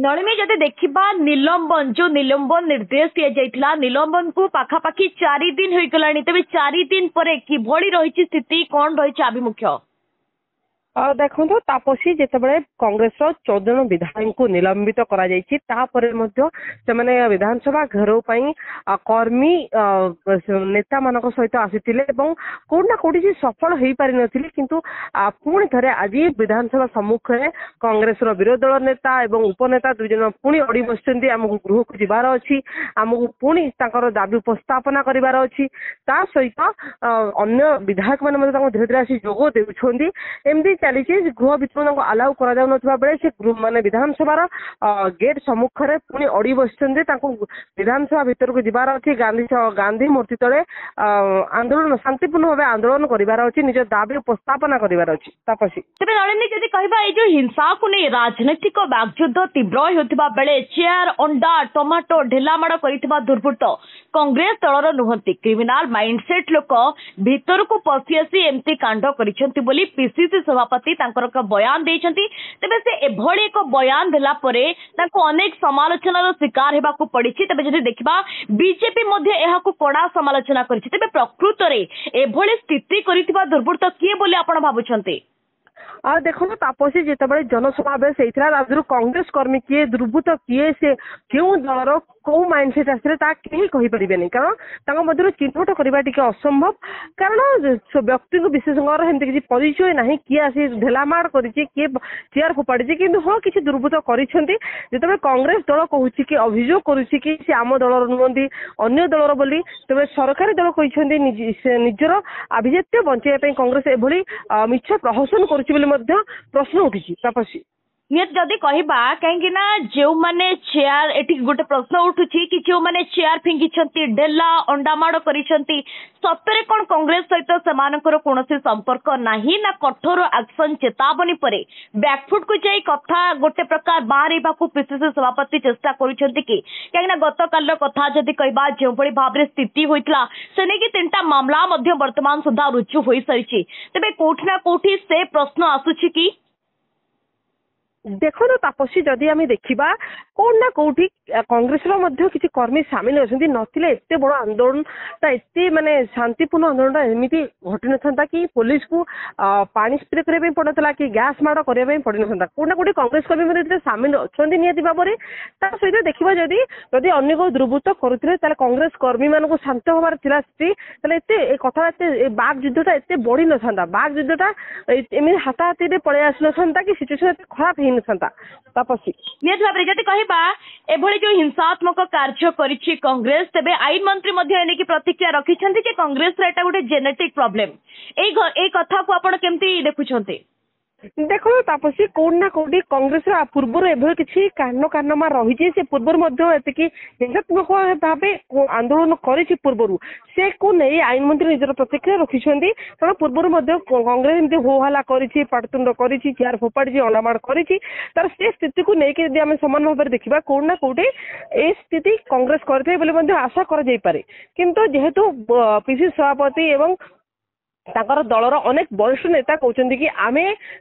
नलिनी जदि देखा निलंबन जो निलंबन निर्देश दि जाइथिला निलंबन को पाखापाखि 4 दिन हो गलानी तेबे 4 दिन पर किभଳି रही स्थिति कौन रही आभिमुख्य देखो तापसी जितेबाला कांग्रेस 14 विधायक को निलंबित से विधानसभा घेराव कर्मी नेता मान सहित आसी कौटना कौटी सफल हो पारि नथिले किंतु पुणी थे आज विधानसभा सम्मुख में कांग्रेस विरोधी दल नेता और उपनेता दुई जन पुणी अड़ी बसुँच आमको गृह को जबार अच्छी आमको पुणी दाबी उपस्थापना करार अच्छी सहित अन्य विधायक मैंने धीरे धीरे आसी जोग देउछन्ती एमती चली गृह भितर आलाउ कर माने विधानसभा गेट सम्मुख में पुणी अड़ी बसुँच विधानसभा भीतर को जबार अच्छी गांधी मूर्ति तले आंदोलन शांतिपूर्ण भाव आंदोलन करार अच्छी निज दाबी उपस्थापना करार अच्छी तापसी तेज नलिनी जदि कहबा जो हिंसा को नहीं राजनैतिक बाकयुद्ध तीव्र होता बेले चेयर अंडा टमाटो ढेलामाड़ कर दुर्बृत्त कांग्रेस दलर नुहति क्रिमिनाल माइंडसेट लोक भीतर को पशि आसी एमती कांड करिसेंती पीसीसी सभापति बयान देइछंती तेबे से एभଳି एक बयान देला परे ताको अनेक समालोचनार शिकार हेबाकू पड़िछि तेबे जदि देखबा बीजेपी मध्ये एहाकू कड़ा समालोचना करिछि तेबे प्रकृत रे एभଳି स्थिति करिथिबा दुर्बृत्त किए बोली आपण भाबुछंती देखो तापसी जितेबाला जनसमावेश होता कांग्रेस कर्मी किए दुर्बृत्त किए से क्यों दलर कौ माइंडसेट आसते कहीं कहीपर कारण मध्य चिन्हट करवा असंभव कारण व्यक्ति विशेषज्ञ किसी परिचय ना किए आसी ढेलामाड़ कर चेयर फोपाड़ी कि हाँ किसी दुर्बृत्त कर कांग्रेस दल कहूँ कि अभियोग करुच्ची आम दलर नुहति अन्य दलर बोली तेज सरकारी दल कहते निजर आभिजात्य बचाई कांग्रेस एभली मिछ प्रहसन कर प्रश्न उठी तापसी जदि कहबा कहीं जो माने चेयर एटी गोटे प्रश्न उठुची कि जो माने चेयर फिंगी ढेला अंडामाड़ करिसेंती सतरे कौन कांग्रेस सहित सेमानकर कोनोसी संपर्क नाही ना कठोर एक्शन चेतावनी परे बैकफुट को जाई कथा गोटे प्रकार बाहर पीसीसी सभापति चेष्टा करुछंती कि कहीं गत काल कथा जदि कहबा जो भली भाबरे स्थिति होइतला से नेकी 3टा मामला मध्य वर्तमान सुधा रुजु होई सारिछि तबे कोठी ना कोठी से प्रश्न आसुछि कि देखो तो तापसी जदि आम देखा कौन ना कौटी कांग्रेस किसी कर्मी सामिल अच्छे नथिले एते बड़ आंदोलन एते माने शांतिपूर्ण आंदोलन एमती घटी न कि पुलिस को पानी स्प्रे करने पड़ता कि गैस माड़ करने पड़ ना कौन ना कौटी कांग्रेस कर्मी सामिल अच्छा निहती भाव में सहित देखा जदि जदि अन्य को दुर्बृत्त करुले कांग्रेस कर्मी मान शांत हमार स्थिति कथा बाघ युद्धटा एत बढ़ी न था बाघ युद्धटा एमती हाथाहाथी पलि आस ना कि सिचुएसन खराब तापसी निहत भाव जदि कहबा एभଳି जो हिंसात्मक कार्य करिछि कांग्रेस तेबे आईन मंत्री मध्ये एनेकी प्रतिक्रिया रखिछन्ति कि कांग्रेस रे एटा गोटे जेनेटिक प्रॉब्लम एई कथा को आपण केमती देखुछन्ति देखो तापसी कौन ना कौटी कांग्रेस पूर्व एभली किसी कारणमा रही से पूर्व हिंसात्मक भाव आंदोलन कर पूर्व से को नहीं आईन मंत्री निजर प्रतिक्रिया रखिंट कारण पूर्व कांग्रेस एमती हो हल्ला करतुंड कर चेयर फोपाड़ी अंडामाड़ कर तार से स्थिति को लेकिन आम सामान भाव में देखा कौन ना कौटी ए स्थिति कांग्रेस करते आशा करे किंतु जेहेतु पीसीसी सभापति एवं ताकर दलर अनेक वरिष्ठ नेता कहते कि आम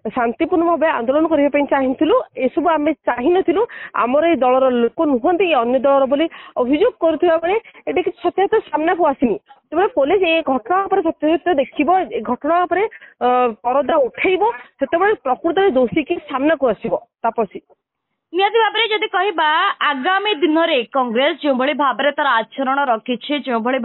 शांतिपूर्ण भाव आंदोलन करने चाहूँ एसबू आम चाहूँ आमर ये दलर लोक नुहति अन्य दलर बोली अभियोग करुवा बेले ये किसी सत्यात सामना को आसनी तेज पुलिस ये घटना सत्य देख घटना परदा उठेब से प्रकृत दोषी कि सामना को आसो तापसी निहत भाव में जदि कहबा आगामी दिन में कांग्रेस जो भली भाव में तार आचरण रखी जो भली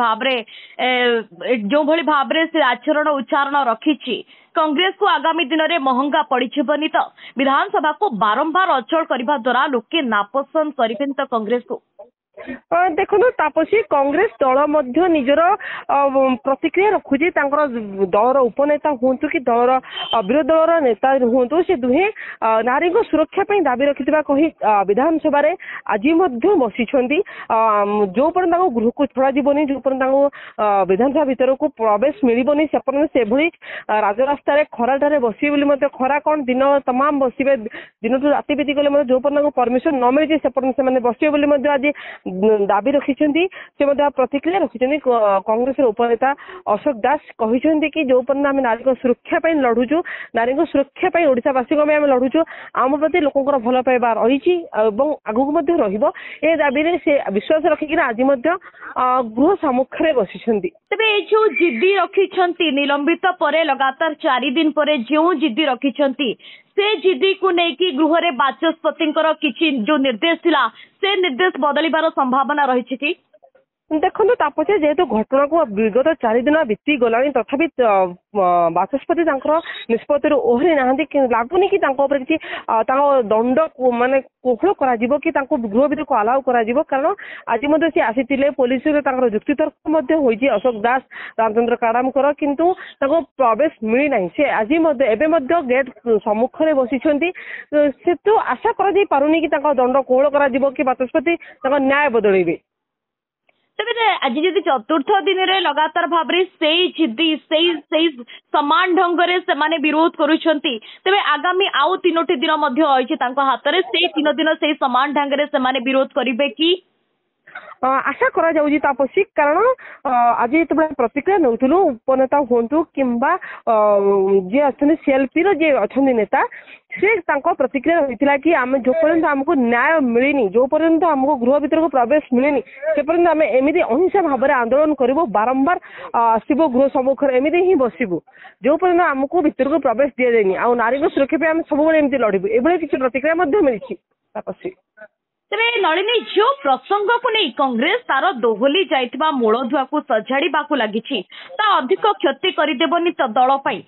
भाव में से आचरण उच्चारण रखी कांग्रेस को आगामी दिन में महंगा पड़ीबनी तो विधानसभा को बारंबार अचल करने द्वारा लोके नापसंद करें तो कांग्रेस को देखो तापसी कांग्रेस दल निजर प्रतिक्रिया रखुची दलर उपनेता हूँ कि दलर विरोधी दलर नेता हूँ से दुहे नारी सुरक्षा दाबी रखि कही विधानसभा आज बसी जो पर्यटन गृह को छड़ाजी जो पर्यटन विधानसभा भीतर को प्रवेश मिलनी से राजरास्तार खराटे बसवे खरा कौन दिन तमाम बसवे दिन राति बीती गले जो पर्यटन परमिशन न मिली से बसवे आज दाबी रखिछन्ती से मध्ये प्रतिक्रिया रखिछन्ती कांग्रेस उपनेता अशोक दास कहिछन्ती कि जो पर्यंत आम नारी सुरक्षा पई लढुछु नारी सुरक्षा पई ओडिशावासी को आम लढुछु आम प्रति लोकंकर भल पाइबा रही आगु मध्ये रहिबो ए दाबी रे से विश्वास रखिकिना आज मध्ये गृह सम्मुखरे बसिछन्ती। तबे ए जो जिद्दी रखिछन्ती निलंबित परे लगातार 4 दिन परे जो जिद्दी रखिछन्ती से जिद्दी को नेकी गृह रे बाचस्पतिंकर किछि जो निर्देश थिला से निर्देश बदलिबार संभावना रही कि देखो तापसे जेहेतु घटना को विगत 4 दिन बीती गला तथापि बाचस्पति निष्पत्ति ओहरी ना लगुनि कि किसी दंड माने कोहल कर गृह भितर को अलाउ कर कारण आज सी आसी पुलिस युक्तितर्क अशोक दास रामचंद्र काडामकर किंतु प्रवेश मिली ना से आज एवं गेट सम्मुखें बसी से तो आशा करुनी कि दंड कोहल कर बाचस्पति न्याय बदलैबे। तबे आज जदि चतुर्थ दिन रे लगातार भाव से जिद्दी समान ढंग से माने विरोध करुछंती तबे आगामी आउ 3 दिन मध्य अछि तांको हाथ रे से 3 दिन से समान ढंग रे से माने विरोध करिवे कि आशा करा जाउजी तापसी कारण आज जो प्रतिक्रिया नौलु उपनेता हूँ किंबा जे अच्छे सीएलपी जे अच्छा नेता से प्रतिक्रिया रही कि आम जो पर्यंत आमको न्याय मिलनी जो पर्यंत आमको गृह भीतर को प्रवेश मिलनी से पर्यंत आम एमती अहिंसा भाव में आंदोलन करूँ बारंबार आसबू गृह सम्मुखें एमती ही बसबू जो पर्यंत आमको भीतर को प्रवेश दि जाएनि आ नारी सुरक्षा आम सब एमती लड़बू एभली किसी प्रतिक्रिया मिली तापसी। तेरे नलिनी जो प्रसंग को नहीं कांग्रेस तार दोहली जाइथिबा मूलधुआ को सजाड़ीबाकू लागिछि ता अधिक क्षति करिदेबनी तो दल पाई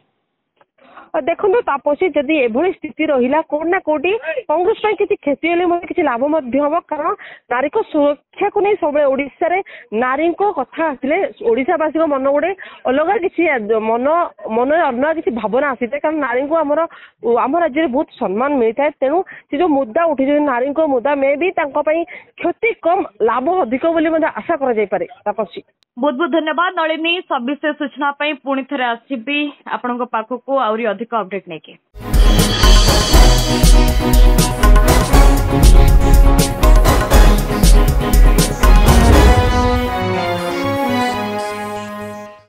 देखो तापसी जदि एभली स्थिति रहिला कोना कोटी कांग्रेस किसी क्षति हेले किसी लाभ हम कारण नारी को सुरक्षा को नहीं सब ओडिशा रे नारी को कथा आसिले ओडिशावासी मन गोटे अलग किसी मन मन अलग किसी भावना आसी कारण नारी को आम राज्य में बहुत सम्मान मिलता है तेणु से जो मुद्दा उठी नारी को मुद्दा में भी क्षति कम लाभ अधिक बोली आशा कर तापसी। बहुत बहुत धन्यवाद नलिनी सविशेष सूचना पुणी थे आसबी आपण पाखक आहुरी अधिक अपडेट नहीं।